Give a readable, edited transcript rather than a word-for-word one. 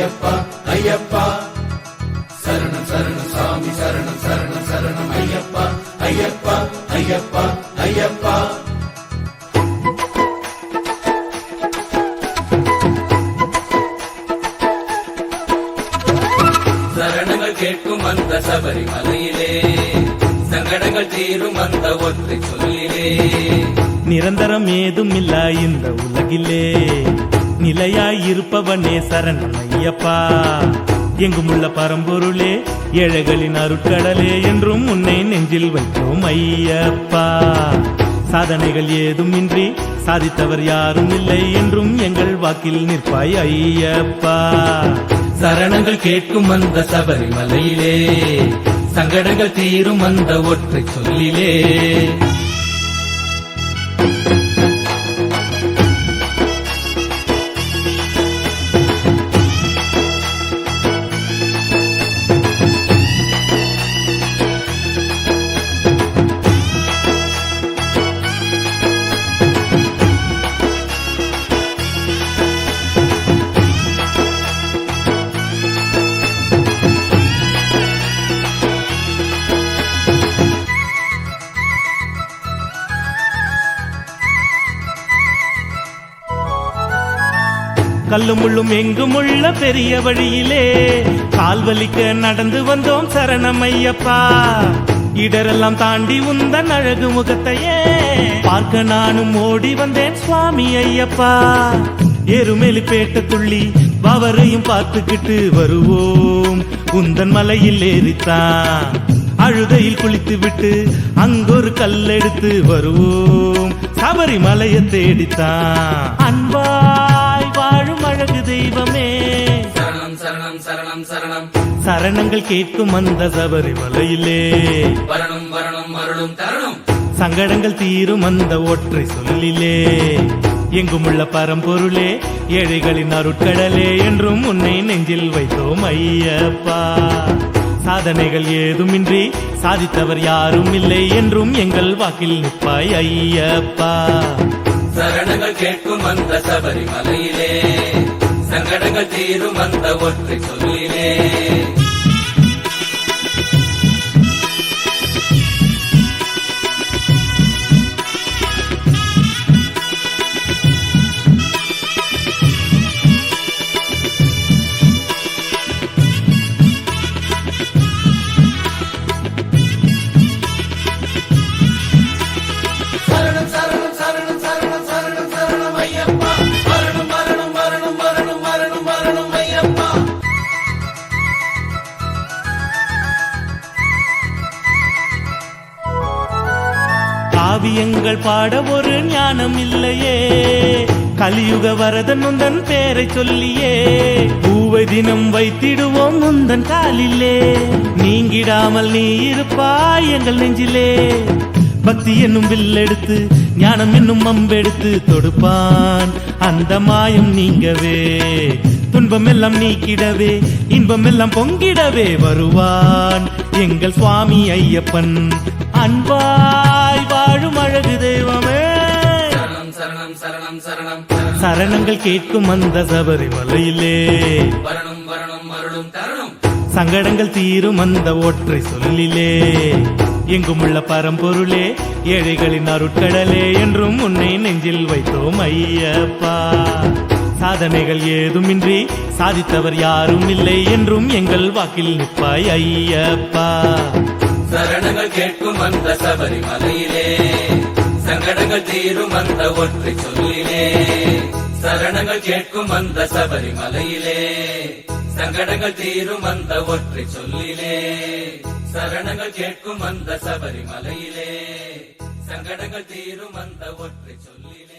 ஐயப்பா ஐயப்பா சரணம் சரணம் சாமி சரணம் சரணம் சரணம் ஐயப்பா ஐயப்பா ஐயப்பா ஐயப்பா சரணங்கள் கேட்கும் அந்த சபரிமலையிலே சங்கடங்கள் தீரும் அந்த ஒற்றை சொல்லிலே நிரந்தரம் ஏதும் இல்ல இந்த உலகிலே நிலையாயிருப்பவனே சரணம் ஐயப்பா எங்குமுள்ள பரம்பொருளே ஏழைகளின் அருட்கடலே என்றும் உன்னை நெஞ்சில் வைத்தோம் ஐயப்பா சாதனைகள் ஏதும் இன்றி சாதித்தவர் யாரும் இல்லை என்றும் எங்கள் வாக்கில் நிற்பாய் ஐயப்பா சரணங்கள் கேட்கும் அந்த சபரிமலையிலே சங்கடங்கள் தீரும் அந்த ஒற்றை சொல்லிலே கல்லும் முள்ளும் எங்கும் உள்ள பெரிய வழியிலே கால்வலிக்க நடந்து வந்தோம் சரணம் ஐயப்பா இடரெல்லாம் தாண்டி உந்தன் அழகு முகத்தையே பார்க்க நானும் ஓடி வந்தேன் சுவாமி ஐயப்பா எருமேலி பேட்ட துள்ளி பவரையும் பார்த்துக்கிட்டு வருவோம் உந்தன் மலையில் ஏறித்தான் அழுதையில் குளித்து விட்டு அங்கொரு கல்லெடுத்து வருவோம் சபரிமலையை தேடித்தான் அன்பாய் வாழும் அழகு தெய்வமே சரணம் சரணம் சரணம் சரணம் சரணங்கள் கேட்கும் அந்த சபரிமலையிலே வரணும் வரணும் அருளும் தரணும் சங்கடங்கள் தீரும் அந்த ஒற்றை சொல்லிலே எங்குமுள்ள பரம்பொருளே ஏழைகளின் அருட்கடலே என்றும் உன்னை நெஞ்சில் வைத்தோம் ஐயப்பா சாதனைகள் ஏதுமின்றி சாதித்தவர் யாரும் இல்லை என்றும் எங்கள் வாக்கில் நிற்பாய் ஐயப்பா சரணங்கள் கேட்கும் அந்த சபரிமலையிலே சங்கடங்கள் தீரும் அந்த ஒற்றை சொல்லிலே காவியங்கள் பாட ஒரு ஞானம் இல்லையே கலியுக வரதன் உந்தன் பேரை சொல்லியே பூவை தினம் வைத்திடுவோம் உந்தன் காலிலே நீங்கிடாமல் நீ இருப்பாய் எங்கள் நெஞ்சிலே பக்தி என்னும் வில்லெடுத்து ஞானம் என்னும் அம்பெடுத்து தொடுப்பான் அந்த மாயம் நீங்கவே துன்பம் எல்லாம் நீக்கிடவே இன்பம் எல்லாம் பொங்கிடவே வருவான் எங்கள் சுவாமி ஐயப்பன் அன்பாய் வாழும் அழகு தெய்வமே சரணம் சரணம் சரணம் சரணம் சரணங்கள் கேட்கும் அந்த சபரிமலையிலே வரணும் வரணும் அருளும் தரணும் சங்கடங்கள் தீரும் அந்த ஒற்றை சொல்லிலே எங்குமுள்ள பரம்பொருளே ஏழைகளின் அருட்கடலே என்றும் உன்னை நெஞ்சில் வைத்தோம் ஐயப்பா சாதனைகள் ஏதுமின்றி சாதித்தவர் யாரும் இல்லை என்றும் எங்கள் வாக்கில் நிற்பாய் ஐயப்பா சரணங்கள் கேட்கும் அந்த சபரிமலையிலே சங்கடங்கள் தீரும் அந்த ஒற்றை சொல்லிலே சரணங்கள் கேட்கும் அந்த சபரிமலையிலே சங்கடங்கள் தீரும் அந்த ஒற்றை சொல்லிலே சரணங்கள் கேட்கும் அந்த சபரிமலையிலே சங்கடங்கள் தீரும் அந்த ஒற்றை சொல்லிலே